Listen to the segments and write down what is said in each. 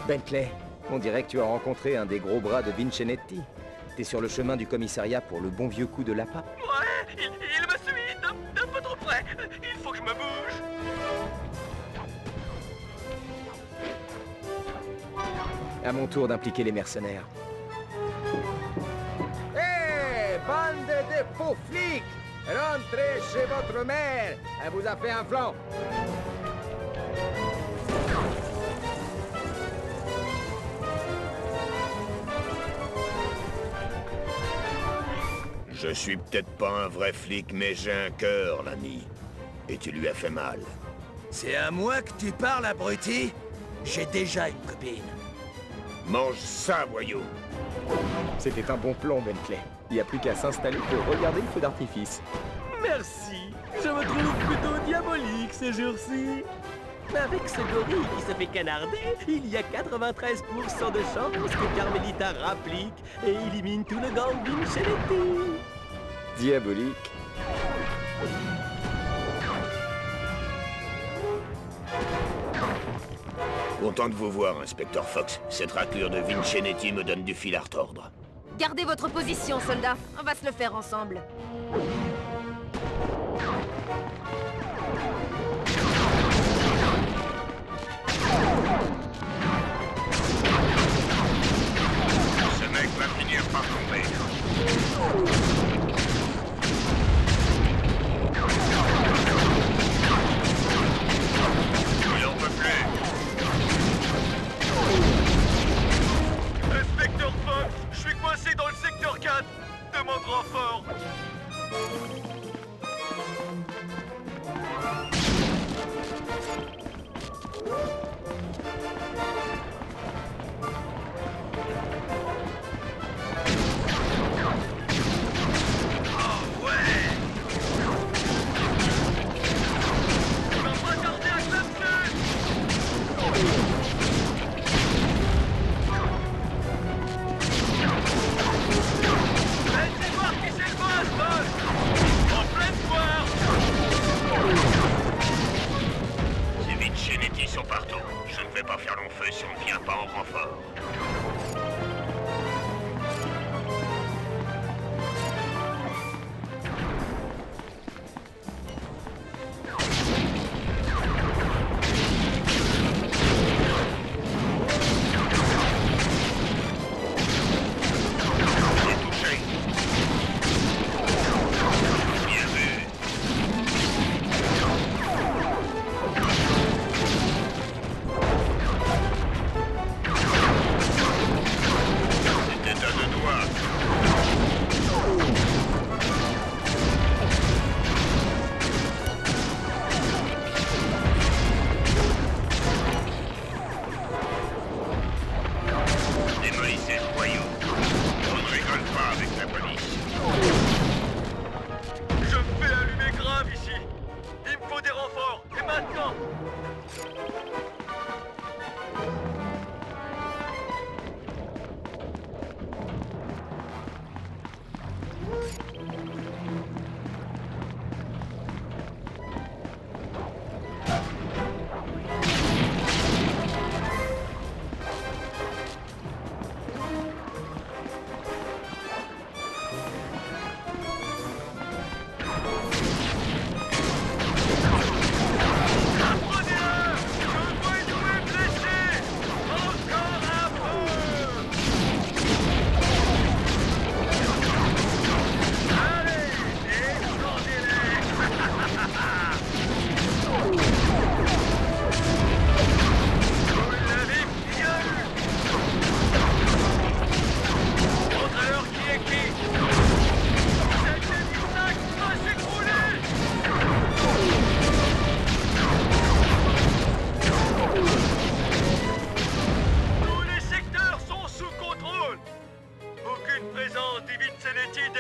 Bentley, on dirait que tu as rencontré un des gros bras de Vincennetti. T'es sur le chemin du commissariat pour le bon vieux coup de l'appât. Ouais, il me suit d'un peu trop près. Il faut que je me bouge. À mon tour d'impliquer les mercenaires. Hé, bande de faux flics! Rentrez chez votre mère! Elle vous a fait un flanc! Je suis peut-être pas un vrai flic, mais j'ai un cœur, l'ami. Et tu lui as fait mal. C'est à moi que tu parles, abruti? J'ai déjà une copine. Mange ça, voyou! C'était un bon plan, Bentley. Il n'y a plus qu'à s'installer pour regarder le feu d'artifice. Merci. Je me trouve plutôt diabolique ces jours-ci. Avec ce gorille qui se fait canarder, il y a 93% de chances que Carmelita rapplique et élimine tout le gang Vincennetti. Diabolique. Content de vous voir, Inspecteur Fox. Cette raclure de Vincennetti me donne du fil à retordre. Gardez votre position, soldats. On va se le faire ensemble. Ce mec va finir par tomber. Il en peut plus. Inspecteur Fox, je suis coincé dans le secteur 4. Demande renfort.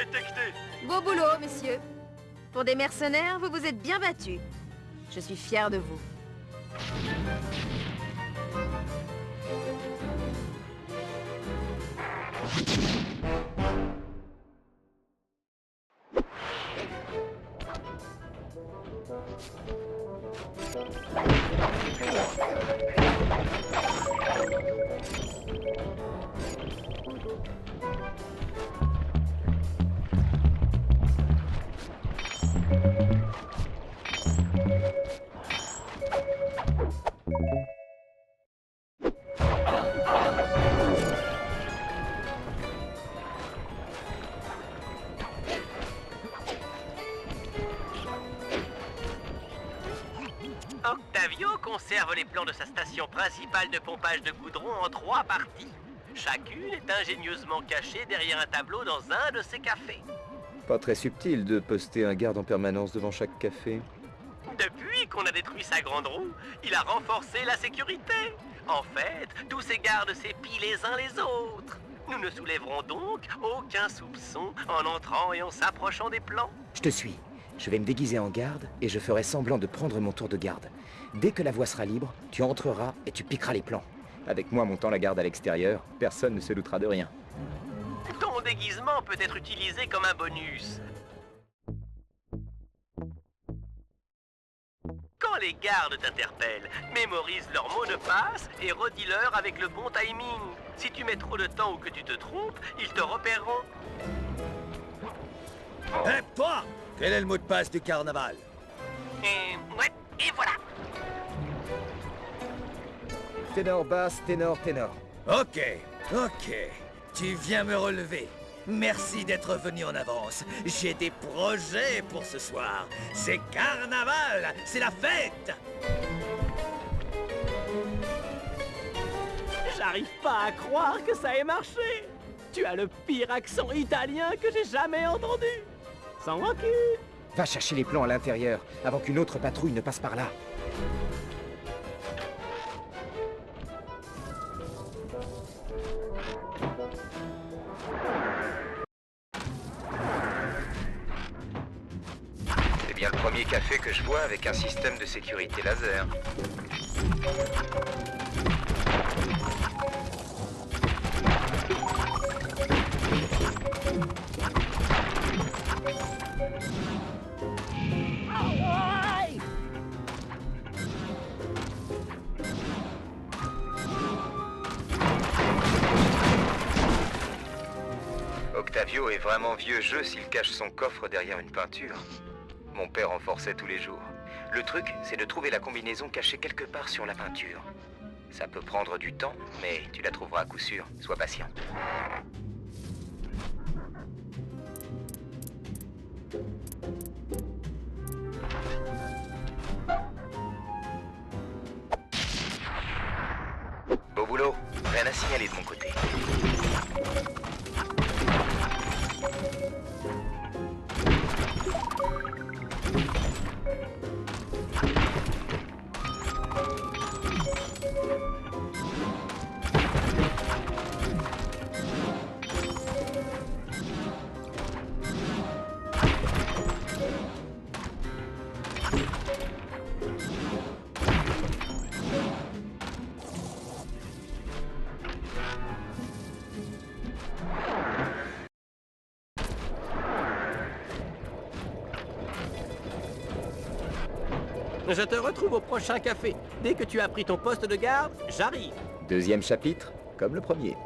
détecté. Beau boulot, messieurs. Pour des mercenaires, vous vous êtes bien battus. Je suis fier de vous. Octavio conserve les plans de sa station principale de pompage de goudron en 3 parties. Chacune est ingénieusement cachée derrière un tableau dans un de ses cafés. Pas très subtil de poster un garde en permanence devant chaque café. Depuis qu'on a détruit sa grande roue, il a renforcé la sécurité. En fait, tous ces gardes s'épient les uns les autres. Nous ne soulèverons donc aucun soupçon en entrant et en s'approchant des plans. Je te suis. Je vais me déguiser en garde et je ferai semblant de prendre mon tour de garde. Dès que la voie sera libre, tu entreras et tu piqueras les plans. Avec moi montant la garde à l'extérieur, personne ne se doutera de rien. Ton déguisement peut être utilisé comme un bonus. Quand les gardes t'interpellent, mémorise leur mot de passe et redis-leur avec le bon timing. Si tu mets trop de temps ou que tu te trompes, ils te repéreront. Hé, toi! Quel est le mot de passe du carnaval? Et voilà. Ténor, basse, ténor, ténor. Ok. Tu viens me relever. Merci d'être venu en avance. J'ai des projets pour ce soir. C'est carnaval, c'est la fête. J'arrive pas à croire que ça ait marché. Tu as le pire accent italien que j'ai jamais entendu. Sans rancune. Va chercher les plans à l'intérieur, avant qu'une autre patrouille ne passe par là. C'est bien le premier café que je vois avec un système de sécurité laser. Octavio est vraiment vieux jeu s'il cache son coffre derrière une peinture. Mon père en forçait tous les jours. Le truc, c'est de trouver la combinaison cachée quelque part sur la peinture. Ça peut prendre du temps, mais tu la trouveras à coup sûr. Sois patient. Beau boulot. Rien à signaler de mon côté. Je te retrouve au prochain café. Dès que tu as pris ton poste de garde, j'arrive. Deuxième chapitre, comme le premier.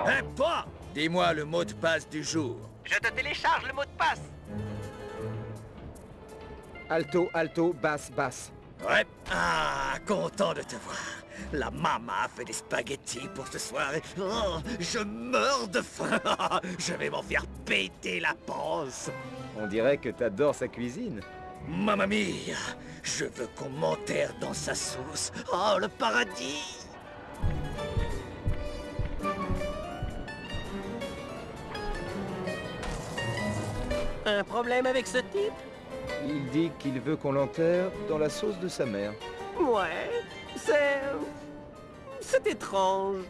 Hé, toi! Dis-moi le mot de passe du jour. Je te télécharge le mot de passe. Alto, alto, basse, basse. Ouais. Ah, content de te voir. La maman a fait des spaghettis pour ce soir et... Oh, je meurs de faim. Je vais m'en faire péter la panse. On dirait que t'adores sa cuisine. Mamma mia! Je veux qu'on m'enterre dans sa sauce. Oh, le paradis! Un problème avec ce type? Il dit qu'il veut qu'on l'enterre dans la sauce de sa mère. Ouais, c'est étrange.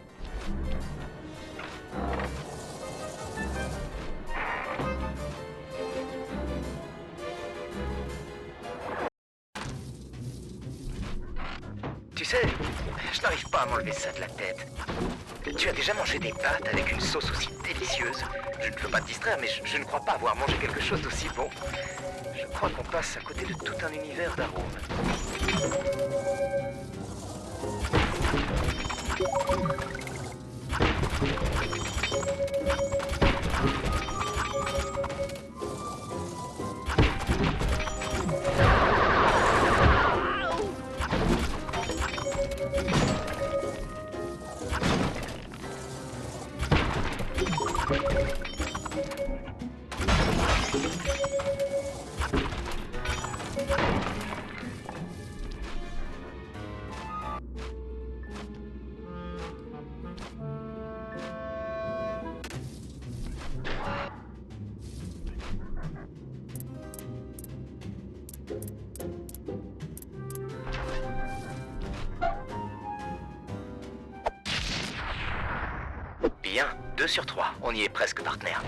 Tu sais, je n'arrive pas à m'enlever ça de la tête. Tu as déjà mangé des pâtes avec une sauce aussi délicieuse? Je ne veux pas te distraire, mais je ne crois pas avoir mangé quelque chose d'aussi bon. Je crois qu'on passe à côté de tout un univers d'arômes. Bien, 2 sur 3, on y est presque partenaire.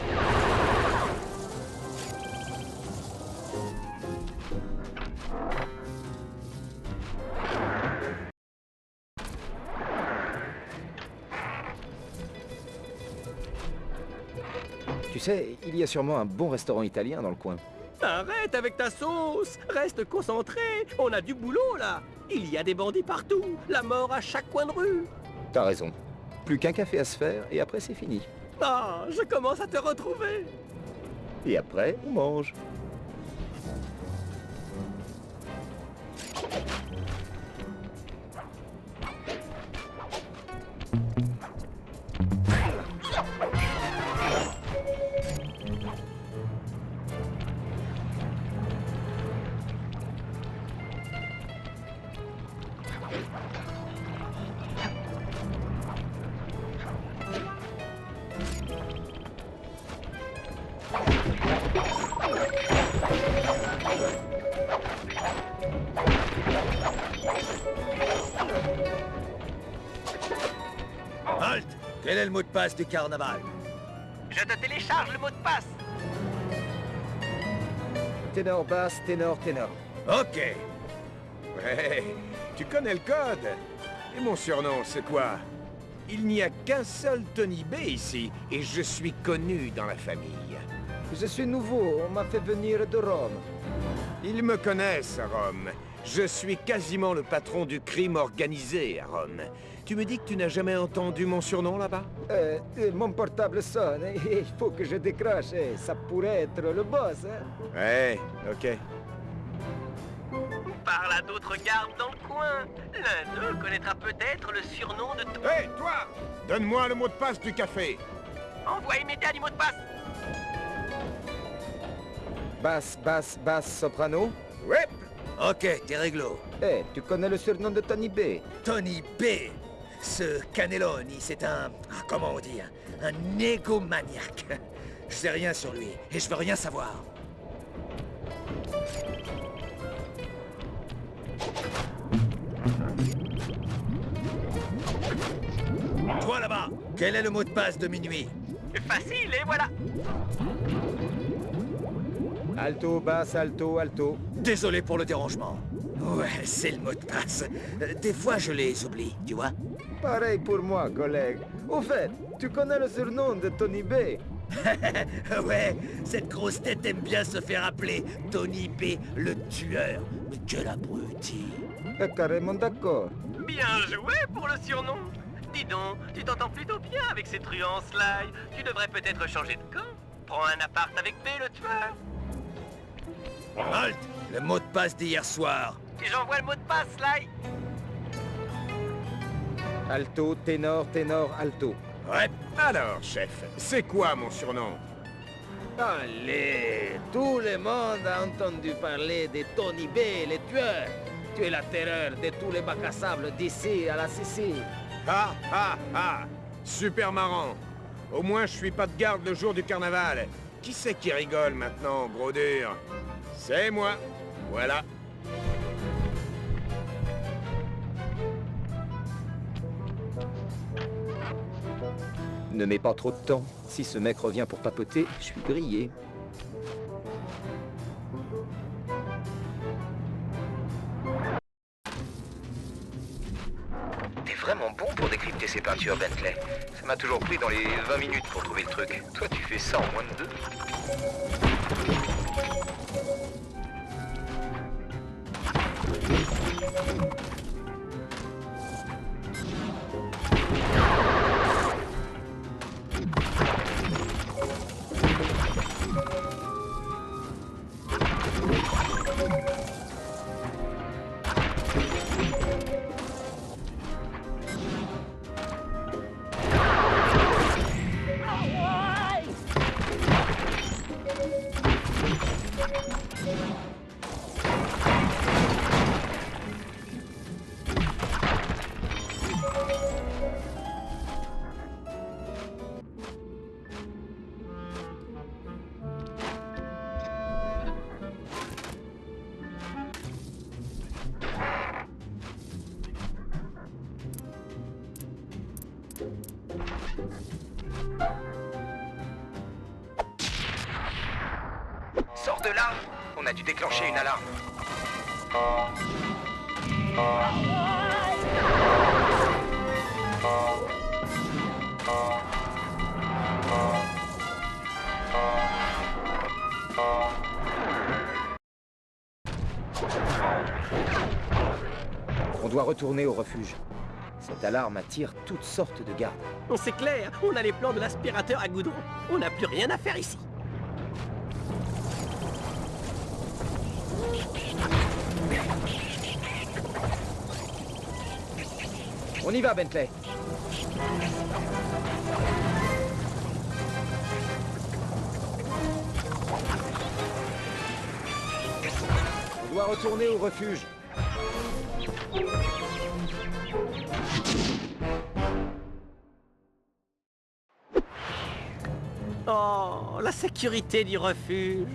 Tu sais, il y a sûrement un bon restaurant italien dans le coin. Arrête avec ta sauce. Reste concentré. On a du boulot, là. Il y a des bandits partout. La mort à chaque coin de rue. T'as raison. Plus qu'un café à se faire, et après c'est fini. Ah, je commence à te retrouver. Et après, on mange. Halt! Quel est le mot de passe du carnaval? Je te télécharge le mot de passe. Ténor, basse, ténor, ténor. Ok. Ouais, tu connais le code. Et mon surnom, c'est quoi? Il n'y a qu'un seul Tony B ici, et je suis connu dans la famille. Je suis nouveau, on m'a fait venir de Rome. Ils me connaissent à Rome. Je suis quasiment le patron du crime organisé à Rome. Tu me dis que tu n'as jamais entendu mon surnom là-bas? Mon portable sonne, et il faut que je décroche. Ça pourrait être le boss, hein? Ouais, ok. Parle à d'autres gardes dans le coin. L'un d'eux connaîtra peut-être le surnom de toi. Hé, toi! Donne-moi le mot de passe du café. Envoie immédiat du mot de passe. Basse, basse, basse, soprano. Ouais. Ok, t'es réglo. Tu connais le surnom de Tony B? Tony B. Ce Cannelloni, c'est un... comment on dit? Un négomaniaque. Je sais rien sur lui, et je veux rien savoir. Toi là-bas, quel est le mot de passe de minuit? Facile, et voilà. Alto, basse, alto, alto. Désolé pour le dérangement. Ouais, c'est le mot de passe. Des fois, je les oublie, tu vois. Pareil pour moi, collègue. Au fait, tu connais le surnom de Tony B? Ouais, cette grosse tête aime bien se faire appeler Tony B, le tueur. Mais quel abruti. Carrément d'accord. Bien joué pour le surnom. Dis donc, tu t'entends plutôt bien avec ces truands, Sly. Tu devrais peut-être changer de camp. Prends un appart avec B, le tueur. Halt! Le mot de passe d'hier soir. J'envoie le mot de passe, Sly. Alto, ténor, ténor, alto. Ouais. Alors, chef, c'est quoi mon surnom? Allez, tout le monde a entendu parler de Tony B, le tueur. Tu es la terreur de tous les bacs à sable d'ici à la Sicile. Ah, ah, ah! Super marrant! Au moins, je suis pas de garde le jour du carnaval. Qui c'est qui rigole maintenant, gros dur? C'est moi. Voilà. Ne mets pas trop de temps. Si ce mec revient pour papoter, je suis grillé. T'es vraiment bon pour décrypter ces peintures, Bentley. Ça m'a toujours pris dans les 20 minutes pour trouver le truc. Toi, tu fais ça en moins de 2. Sors de là! On a dû déclencher une alarme. On doit retourner au refuge. Cette alarme attire toutes sortes de gardes. C'est clair, on a les plans de l'aspirateur à goudron. On n'a plus rien à faire ici. On y va, Bentley. On doit retourner au refuge. Oh, la sécurité du refuge.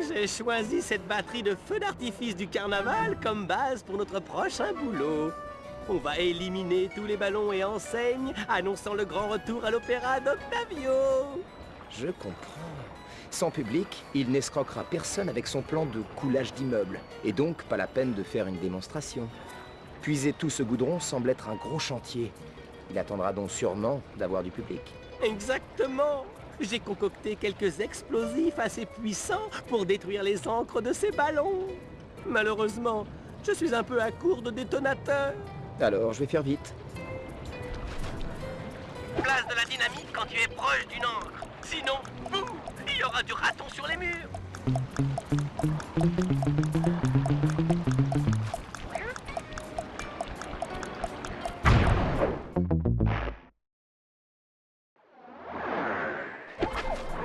J'ai choisi cette batterie de feux d'artifice du carnaval comme base pour notre prochain boulot. On va éliminer tous les ballons et enseignes, annonçant le grand retour à l'opéra d'Octavio. Je comprends. Sans public, il n'escroquera personne avec son plan de coulage d'immeubles, et donc pas la peine de faire une démonstration. Puiser tout ce goudron semble être un gros chantier. Il attendra donc sûrement d'avoir du public. Exactement. J'ai concocté quelques explosifs assez puissants pour détruire les encres de ces ballons. Malheureusement, je suis un peu à court de détonateurs. Alors, je vais faire vite. Place de la dynamite quand tu es proche d'une encre. Sinon, boum, il y aura du raton sur les murs.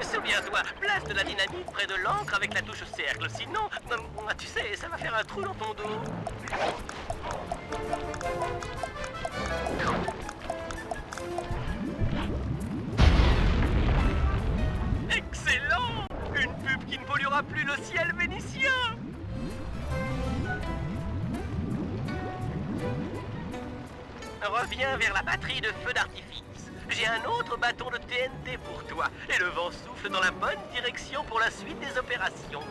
Souviens-toi, place de la dynamite près de l'encre avec la touche cercle. Sinon, tu sais, ça va faire un trou dans ton dos. Excellent! Une pub qui ne polluera plus le ciel vénitien! Reviens vers la batterie de feux d'artifice. J'ai un autre bâton de TNT pour toi. Et le vent souffle dans la bonne direction pour la suite des opérations.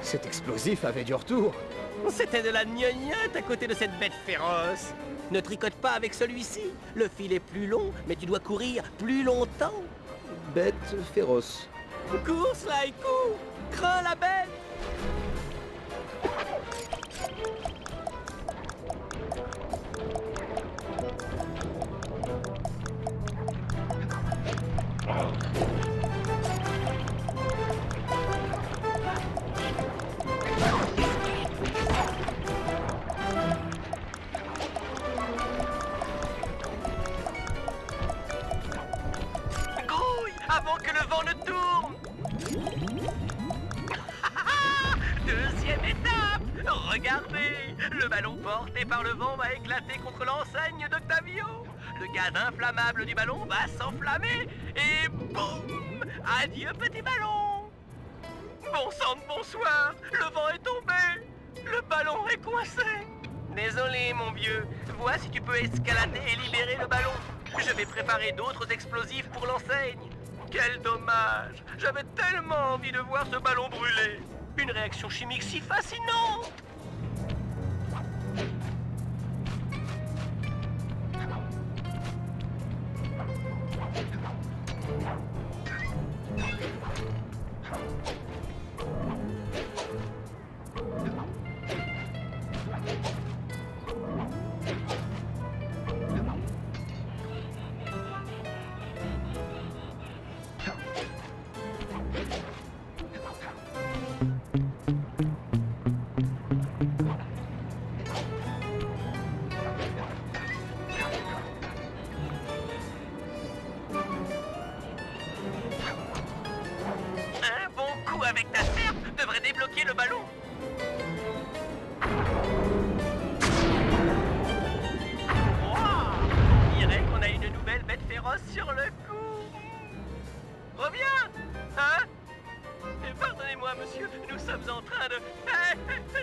Cet explosif avait du retour. C'était de la gnognotte à côté de cette bête féroce. Ne tricote pas avec celui-ci. Le fil est plus long, mais tu dois courir plus longtemps. Bête féroce. Cours, Sly, cours! Crains la bête! Grouille avant que le vent ne tourne! Deuxième étape! Regardez! Le ballon porté par le vent va éclater contre l'enseigne d'Octavio! Le gaz inflammable du ballon va s'enflammer et boum! Adieu petit ballon! Bon sang de bonsoir! Le vent est tombé! Le ballon est coincé! Désolé mon vieux, vois si tu peux escalader et libérer le ballon. Je vais préparer d'autres explosifs pour l'enseigne. Quel dommage! J'avais tellement envie de voir ce ballon brûler. Une réaction chimique si fascinante! Un bon coup avec ta serpe devrait débloquer le ballon. Wow! On dirait qu'on a une nouvelle bête féroce sur le coup. Reviens! Hein? Pardonnez-moi, monsieur, nous sommes en train de...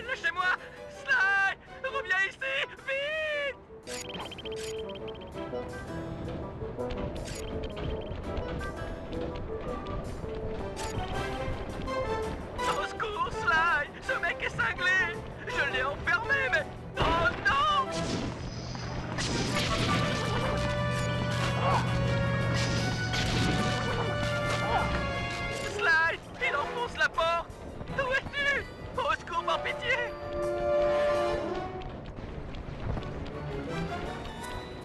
Lâchez-moi! Sly! Reviens ici! Vite! Au secours, Sly! Ce mec est cinglé! Je l'ai enfermé, mais... Oh non! Sly! Il enfonce la porte! Où es-tu? Au secours, par pitié!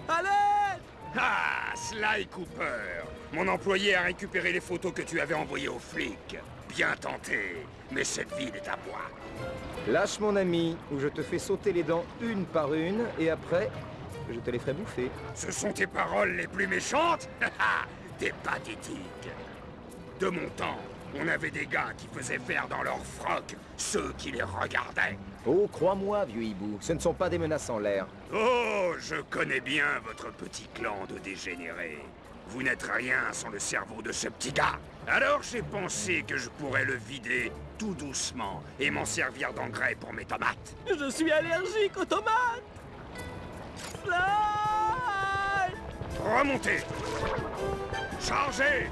Allez! Ah, Sly Cooper! Mon employé a récupéré les photos que tu avais envoyées aux flics. Bien tenté, mais cette ville est à moi. Lâche mon ami, ou je te fais sauter les dents une par une, et après, je te les ferai bouffer. Ce sont tes paroles les plus méchantes? T'es pathétique. De mon temps, on avait des gars qui faisaient faire dans leurs frocs ceux qui les regardaient. Oh, crois-moi, vieux hibou, ce ne sont pas des menaces en l'air. Oh, je connais bien votre petit clan de dégénérés. Vous n'êtes rien sans le cerveau de ce petit gars. Alors j'ai pensé que je pourrais le vider tout doucement et m'en servir d'engrais pour mes tomates. Je suis allergique aux tomates! Sly! Remontez! Chargez!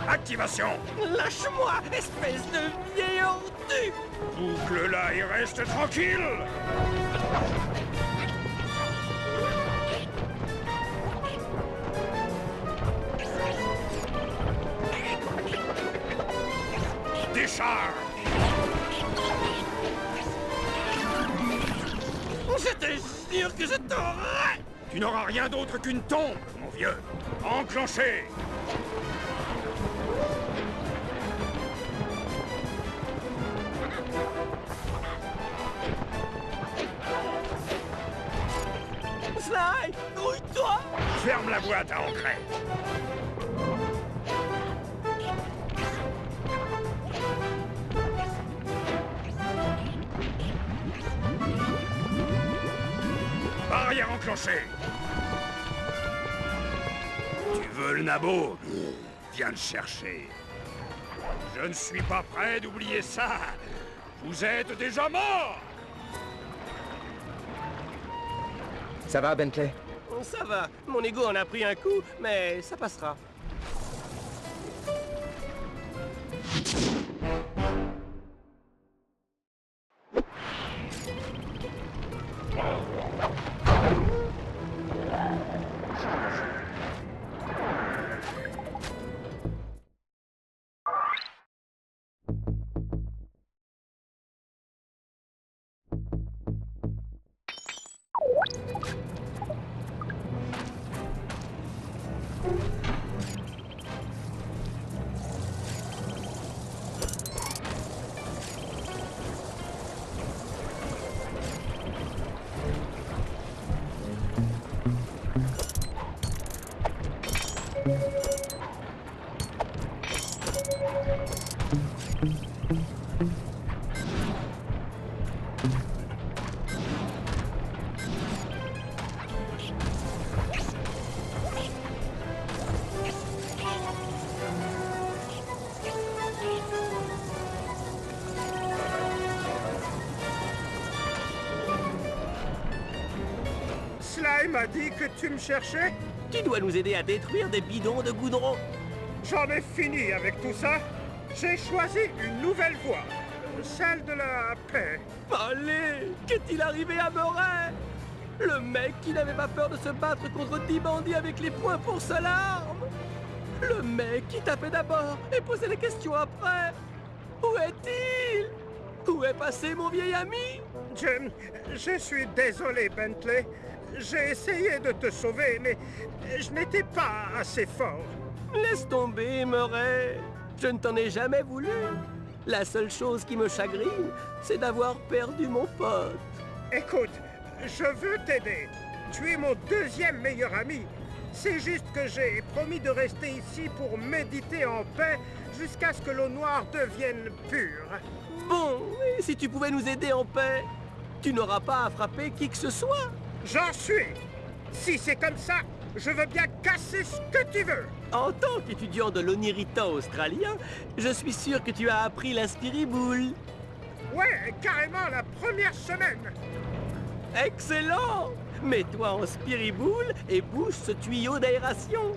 Activation! Lâche-moi, espèce de vieil ordu! Boucle-la et reste tranquille! Décharge! J'étais sûr que je t'aurais! Tu n'auras rien d'autre qu'une tombe, mon vieux. Enclenchez! Sly, grouille-toi! Ferme la boîte à engrais. barrière enclenchée. Tu veux le nabo? Viens le chercher. Je ne suis pas prêt d'oublier ça. Vous êtes déjà mort. Ça va, Bentley? Ça va, mon ego en a pris un coup, mais ça passera. Sly m'a dit que tu me cherchais. Tu dois nous aider à détruire des bidons de goudron. J'en ai fini avec tout ça. J'ai choisi une nouvelle voie. Celle de la paix. Allez, qu'est-il arrivé à Murray? Le mec qui n'avait pas peur de se battre contre 10 bandits avec les poings pour seule arme. Le mec qui tapait d'abord et posait les questions après. Où est-il? Où est passé mon vieil ami? Je suis désolé, Bentley. J'ai essayé de te sauver, mais je n'étais pas assez fort. Laisse tomber, Murray. Je ne t'en ai jamais voulu. La seule chose qui me chagrine, c'est d'avoir perdu mon pote. Écoute, je veux t'aider. Tu es mon deuxième meilleur ami. C'est juste que j'ai promis de rester ici pour méditer en paix jusqu'à ce que l'eau noire devienne pure. Bon, et si tu pouvais nous aider en paix, tu n'auras pas à frapper qui que ce soit. J'en suis. Si c'est comme ça, je veux bien casser ce que tu veux. En tant qu'étudiant de l'Onirita australien, je suis sûr que tu as appris l'Inspiriboule. Ouais, carrément la première semaine. Excellent! Mets-toi en Spiriboule et bouge ce tuyau d'aération.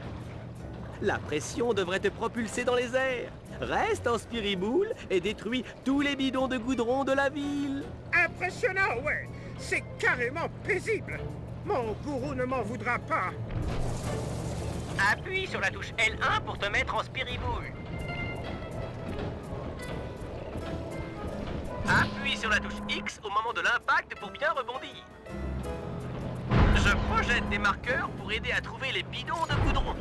La pression devrait te propulser dans les airs. Reste en Spiriboule et détruis tous les bidons de goudron de la ville. Impressionnant, ouais. C'est carrément paisible. Mon gourou ne m'en voudra pas. Appuie sur la touche L1 pour te mettre en Spiriboule. Appuie sur la touche X au moment de l'impact pour bien rebondir. Je projette des marqueurs pour aider à trouver les bidons de goudron.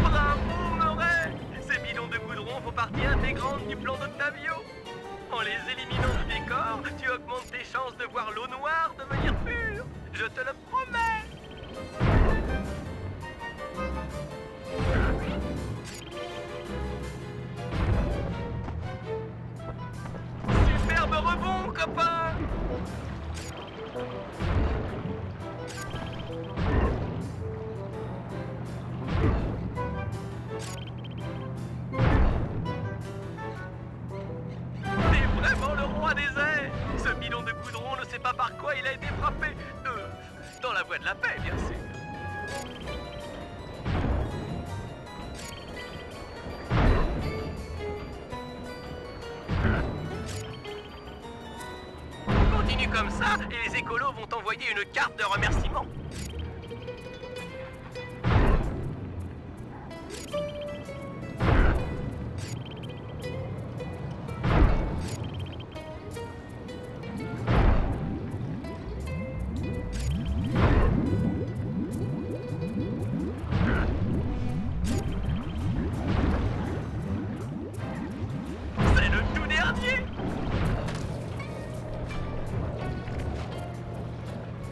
Bravo, Murray! Ces bidons de goudron font partie intégrante du plan d'Octavio. En les éliminant du décor, tu augmentes tes chances de voir l'eau noire devenir pure. Je te le promets. Superbe rebond, copain! T'es vraiment le roi des airs! Ce bidon de goudron ne sait pas par quoi il a été frappé. Dans la voie de la paix, bien sûr. Continue comme ça et les écolos vont t'envoyer une carte de remerciement. C'est le tout dernier!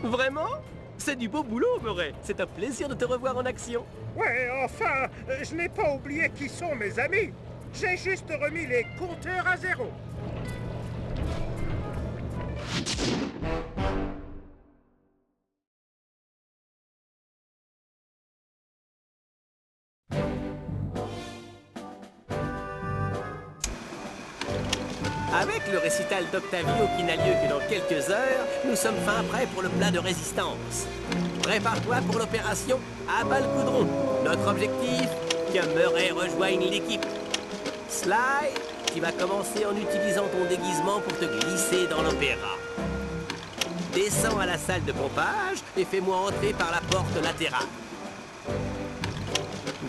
Vraiment? C'est du beau boulot, Murray. C'est un plaisir de te revoir en action. Ouais, enfin, je n'ai pas oublié qui sont mes amis. J'ai juste remis les compteurs à zéro. Avec le récital d'Octavio qui n'a lieu que dans quelques heures, nous sommes fin prêts pour le plat de résistance. Prépare-toi pour l'opération à bas-le-coudron. Notre objectif, que Murray rejoigne l'équipe. Sly, tu vas commencer en utilisant ton déguisement pour te glisser dans l'opéra. Descends à la salle de pompage et fais-moi entrer par la porte latérale.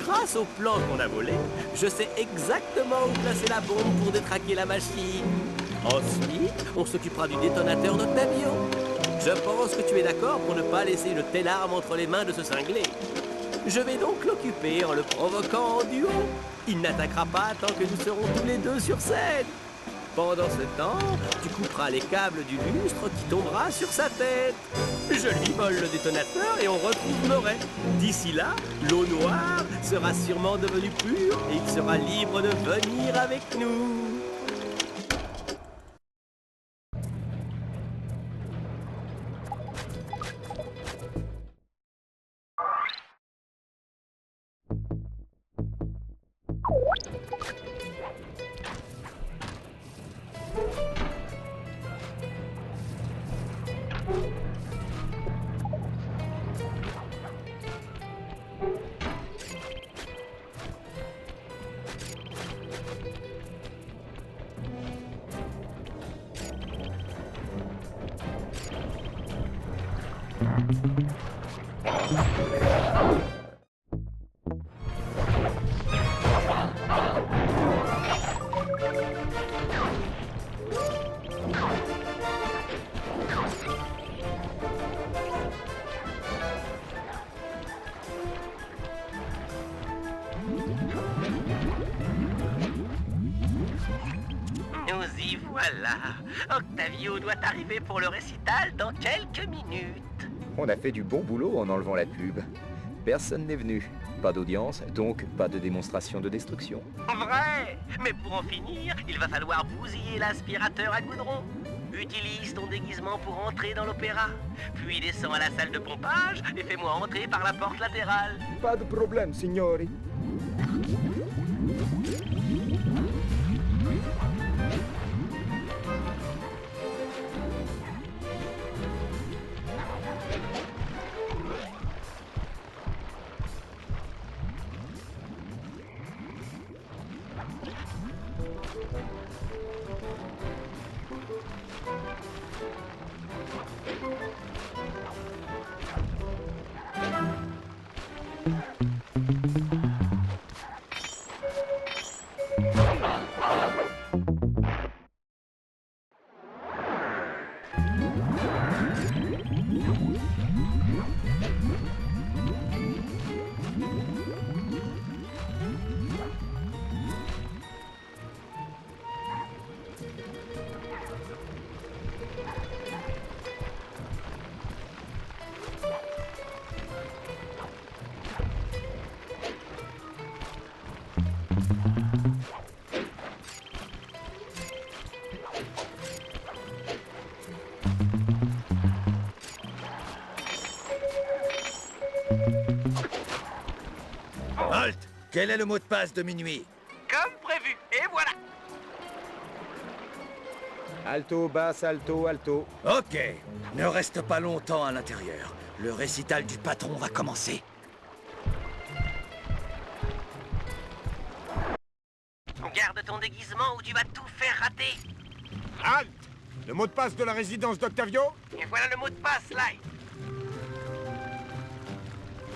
Grâce au plan qu'on a volé, je sais exactement où placer la bombe pour détraquer la machine. Ensuite, on s'occupera du détonateur d'Octavio. Je pense que tu es d'accord pour ne pas laisser une telle arme entre les mains de ce cinglé. Je vais donc l'occuper en le provoquant en duo. Il n'attaquera pas tant que nous serons tous les deux sur scène. Pendant ce temps, tu couperas les câbles du lustre qui tombera sur sa tête. Je lui vole le détonateur et on retrouve Murray. D'ici là, l'eau noire sera sûrement devenue pure et il sera libre de venir avec nous. Nous y voilà. Octavio doit arriver pour le récital dans quelques minutes. On a fait du bon boulot en enlevant la pub. Personne n'est venu. Pas d'audience, donc pas de démonstration de destruction. Vrai. Mais pour en finir, il va falloir bousiller l'aspirateur à goudron. Utilise ton déguisement pour entrer dans l'opéra. Puis descends à la salle de pompage et fais-moi entrer par la porte latérale. Pas de problème, signori. Halt! Quel est le mot de passe de minuit? Comme prévu. Et voilà. Alto, basse, alto, alto. Ok. Ne reste pas longtemps à l'intérieur. Le récital du patron va commencer. Garde ton déguisement ou tu vas tout faire rater. Halt! Le mot de passe de la résidence d'Octavio? Et voilà le mot de passe, Sly.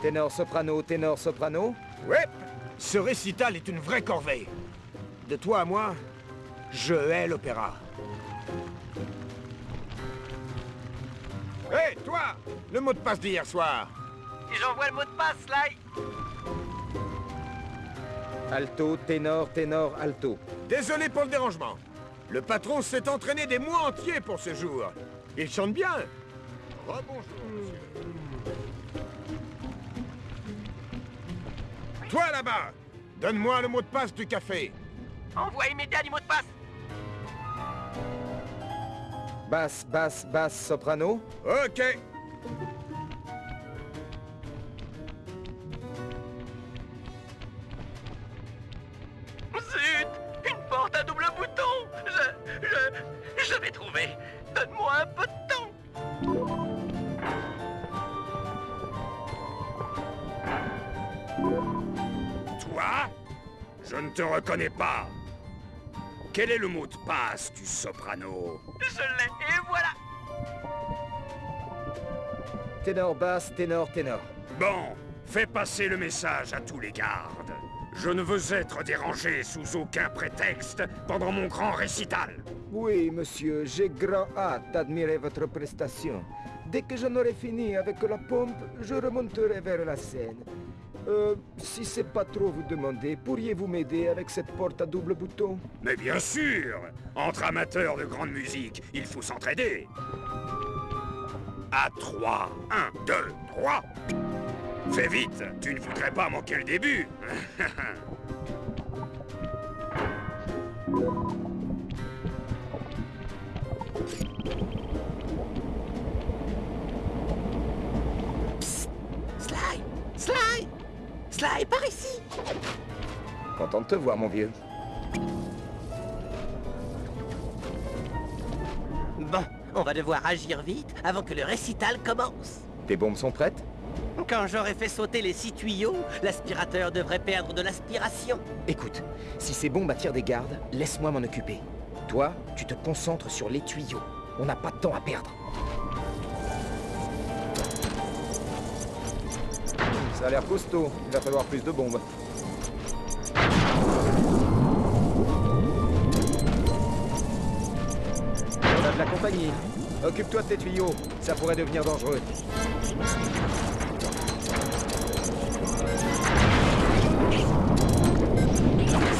Ténor, soprano, ténor, soprano. Ouais. Ce récital est une vraie corvée. De toi à moi, je hais l'opéra. Hé, toi! Le mot de passe d'hier soir. Et j'envoie le mot de passe, Sly. Alto, ténor, ténor, alto. Désolé pour le dérangement. Le patron s'est entraîné des mois entiers pour ce jour. Il chante bien. Rebonjour, monsieur. Toi là-bas, donne-moi le mot de passe du café. Envoi immédiat du mot de passe. Basse, basse, basse, soprano. Ok. Zut! Une porte à double bouton! Je vais trouver. Donne-moi un peu de temps. Toi? Je ne te reconnais pas. Quel est le mot de passe du soprano? Je l'ai, et voilà! Ténor, basse, ténor, ténor. Bon, fais passer le message à tous les gardes. Je ne veux être dérangé sous aucun prétexte pendant mon grand récital. Oui, monsieur, j'ai grand hâte d'admirer votre prestation. Dès que j'en aurai fini avec la pompe, je remonterai vers la scène. Si c'est pas trop vous demander, pourriez-vous m'aider avec cette porte à double bouton? Mais bien sûr! Entre amateurs de grande musique, il faut s'entraider. À 3, 1, 2, 3. Fais vite, tu ne voudrais pas manquer le début. Sly! Sly! Sly, par ici! Content de te voir, mon vieux. Bon, on va devoir agir vite avant que le récital commence. Tes bombes sont prêtes? Quand j'aurai fait sauter les 6 tuyaux, l'aspirateur devrait perdre de l'aspiration. Écoute, si ces bombes attirent des gardes, laisse-moi m'en occuper. Toi, tu te concentres sur les tuyaux. On n'a pas de temps à perdre. Ça a l'air costaud. Il va falloir plus de bombes. On a de la compagnie. Occupe-toi de tes tuyaux. Ça pourrait devenir dangereux.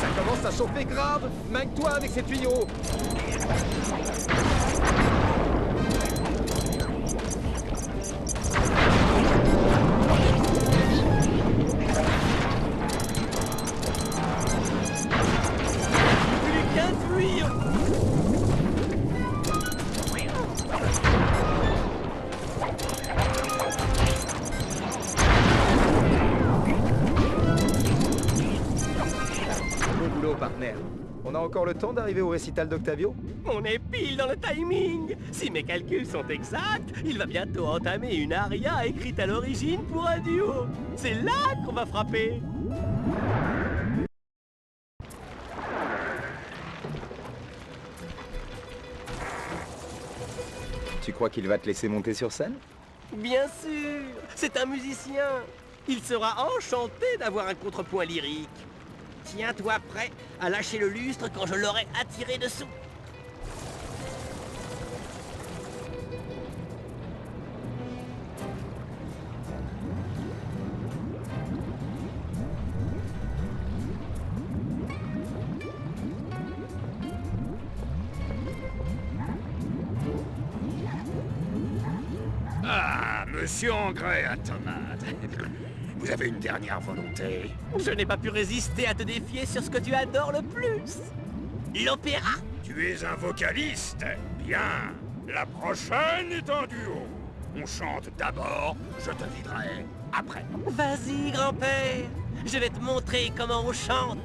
Ça commence à chauffer grave. Maingue-toi avec ces tuyaux. Plus qu'un tuyau! Bon boulot, partenaire. On a encore le temps d'arriver au récital d'Octavio? On est pile dans le timing. Si mes calculs sont exacts, il va bientôt entamer une aria écrite à l'origine pour un duo. C'est là qu'on va frapper. Tu crois qu'il va te laisser monter sur scène? Bien sûr, c'est un musicien. Il sera enchanté d'avoir un contrepoint lyrique. Tiens-toi prêt à lâcher le lustre quand je l'aurai attiré dessous. Ah, monsieur Engrais à tomate. Vous avez une dernière volonté? Je n'ai pas pu résister à te défier sur ce que tu adores le plus. L'opéra. Tu es un vocaliste? Bien. La prochaine est en duo. On chante d'abord, je te viderai après. Vas-y, grand-père. Je vais te montrer comment on chante.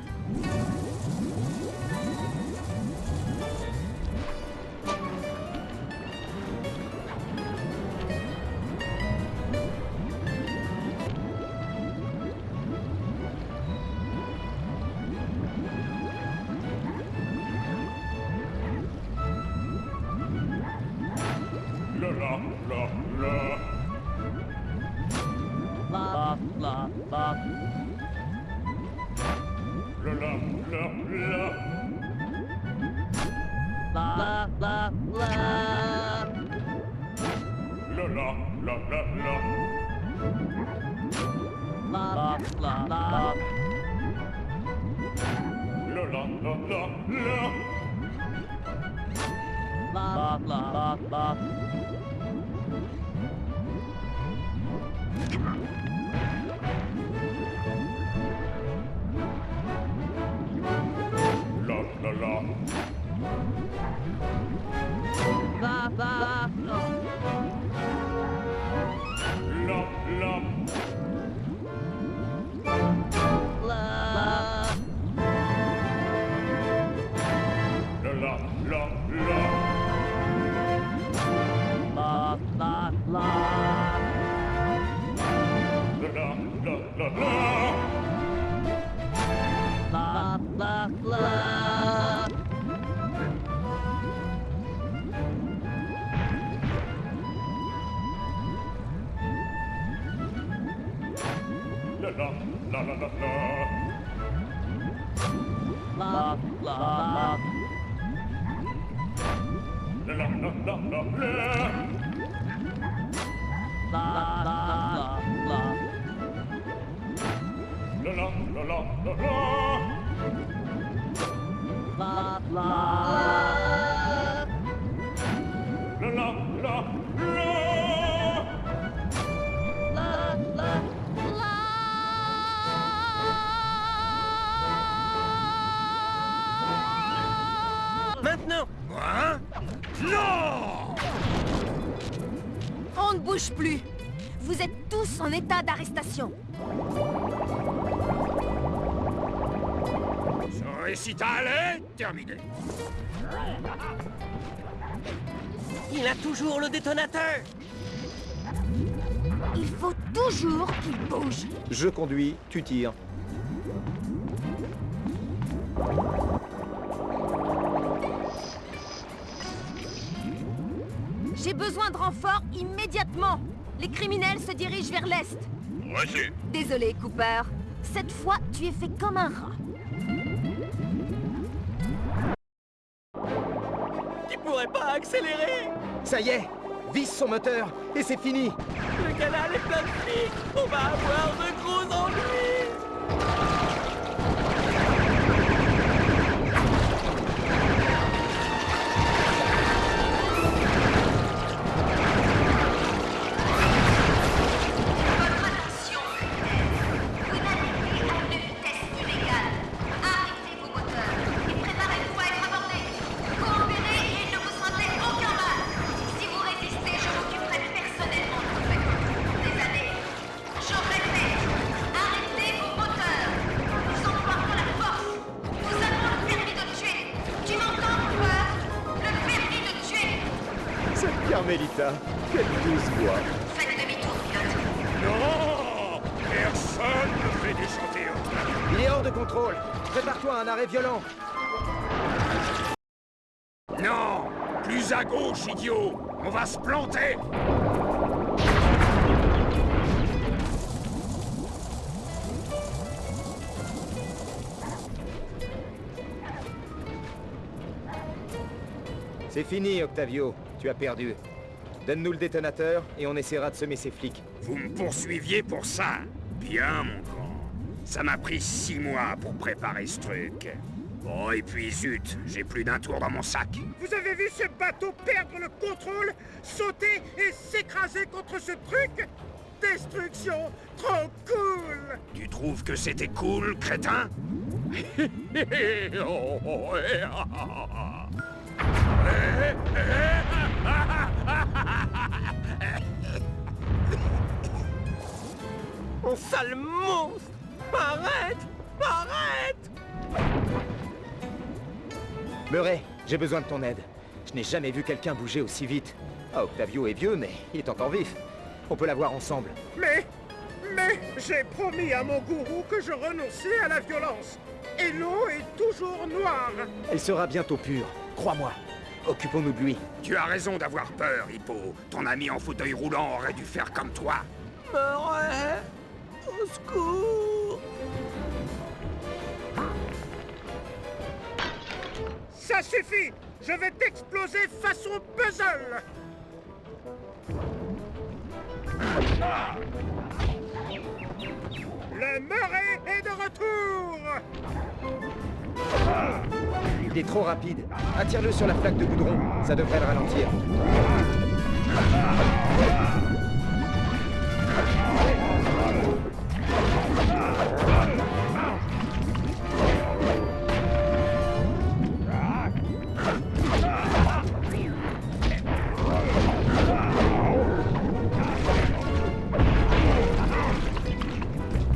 Maintenant! Moi? Non! On ne bouge plus. Vous êtes tous en état d'arrestation. Ce récital est terminé. Il a toujours le détonateur! Il faut toujours qu'il bouge. Je conduis, tu tires. J'ai besoin de renfort immédiatement. Les criminels se dirigent vers l'est. Reçu. Désolé, Cooper. Cette fois, tu es fait comme un rat. Tu pourrais pas accélérer? Ça y est, visse son moteur et c'est fini. Le canal est plein de flics! On va avoir de gros ennuis! Votre attention, vous naviguez à une vitesse illégale. Arrêtez vos moteurs et préparez-vous à être abordé. Coopérez et il ne vous sentez aucun mal. Si vous résistez, je m'occuperai personnellement de vous mettre pour des années. Je répète, arrêtez vos moteurs. Nous emploierons la force. Nous avons le permis de tuer. Tu m'entends, Cooper? Le permis de tuer. Cette Carmelita, quelle douce voix. Faites demi-tour, pilote. Non! Personne ne fait déchanter Octavio. Il est hors de contrôle. Prépare-toi à un arrêt violent. Non! Plus à gauche, idiot! On va se planter! C'est fini, Octavio. Tu as perdu. Donne-nous le détonateur et on essaiera de semer ces flics. Vous me poursuiviez pour ça? Bien, mon grand. Ça m'a pris 6 mois pour préparer ce truc. Oh, et puis zut, j'ai plus d'un tour dans mon sac. Vous avez vu ce bateau perdre le contrôle, sauter et s'écraser contre ce truc? Destruction! Trop cool! Tu trouves que c'était cool, crétin? Mon sale monstre! Arrête! Arrête! Murray, j'ai besoin de ton aide. Je n'ai jamais vu quelqu'un bouger aussi vite. Ah, Octavio est vieux, mais il est encore vif. On peut l'avoir ensemble. Mais j'ai promis à mon gourou que je renonçais à la violence. Et l'eau est toujours noire. Elle sera bientôt pure, crois-moi. Occupons-nous de lui. Tu as raison d'avoir peur, Hippo. Ton ami en fauteuil roulant aurait dû faire comme toi. Murray! Au secours! Ça suffit! Je vais t'exploser façon puzzle! Le Murray est de retour! Il est trop rapide. Attire-le sur la flaque de goudron. Ça devrait le ralentir.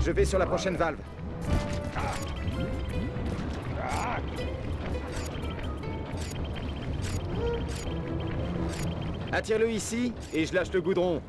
Je vais sur la prochaine valve. Attire-le ici et je lâche le goudron.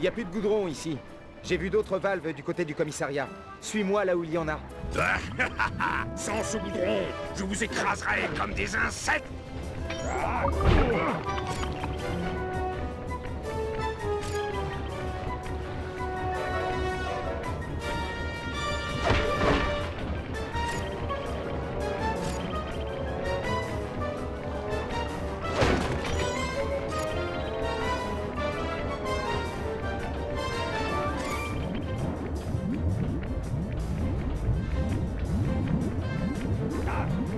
Il n'y a plus de goudron ici. J'ai vu d'autres valves du côté du commissariat. Suis-moi là où il y en a. Sans ce goudron, je vous écraserai comme des insectes.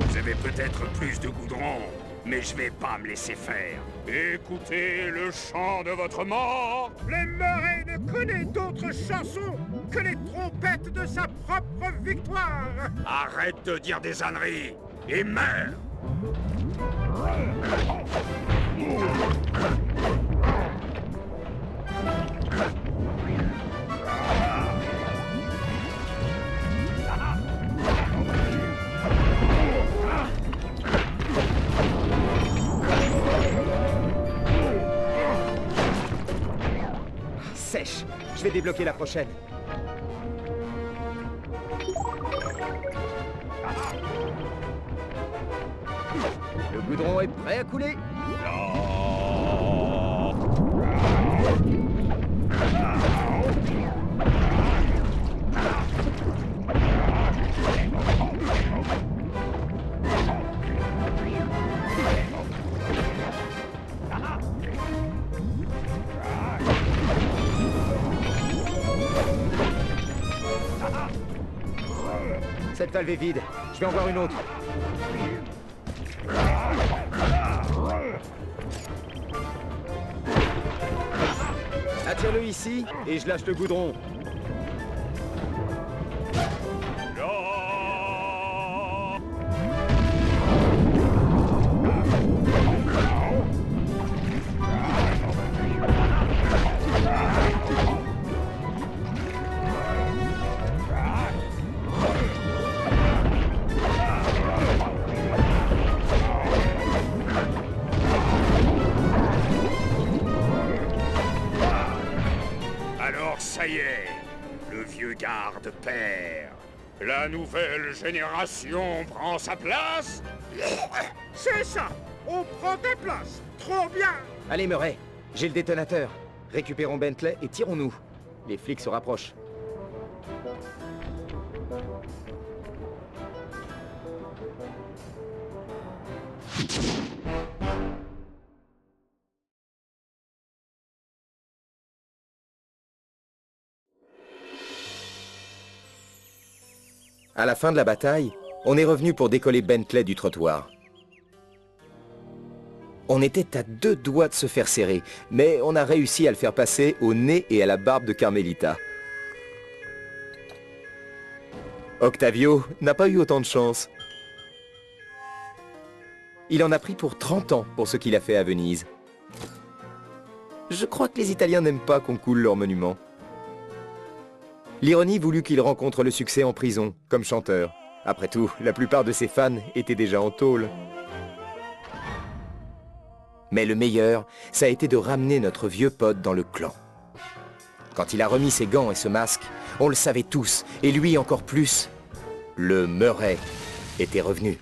Vous avez peut-être plus de goudron, mais je vais pas me laisser faire. Écoutez le chant de votre mort. Le Murray ne connaît d'autres chansons que les trompettes de sa propre victoire. Arrête de dire des âneries et meurs. Sèche. Je vais débloquer la prochaine. Le goudron est prêt à couler. Cette valve est vide. Je vais en voir une autre. Attire-le ici et je lâche le goudron. Alors ça y est, le vieux garde perd. La nouvelle génération prend sa place. C'est ça. On prend des places. Trop bien. Allez Murray, j'ai le détonateur. Récupérons Bentley et tirons-nous. Les flics se rapprochent. À la fin de la bataille, on est revenu pour décoller Bentley du trottoir. On était à 2 doigts de se faire serrer, mais on a réussi à le faire passer au nez et à la barbe de Carmelita. Octavio n'a pas eu autant de chance. Il en a pris pour 30 ans pour ce qu'il a fait à Venise. Je crois que les Italiens n'aiment pas qu'on coule leurs monuments. L'ironie voulut qu'il rencontre le succès en prison, comme chanteur. Après tout, la plupart de ses fans étaient déjà en tôle. Mais le meilleur, ça a été de ramener notre vieux pote dans le clan. Quand il a remis ses gants et ce masque, on le savait tous, et lui encore plus. Le Murray était revenu.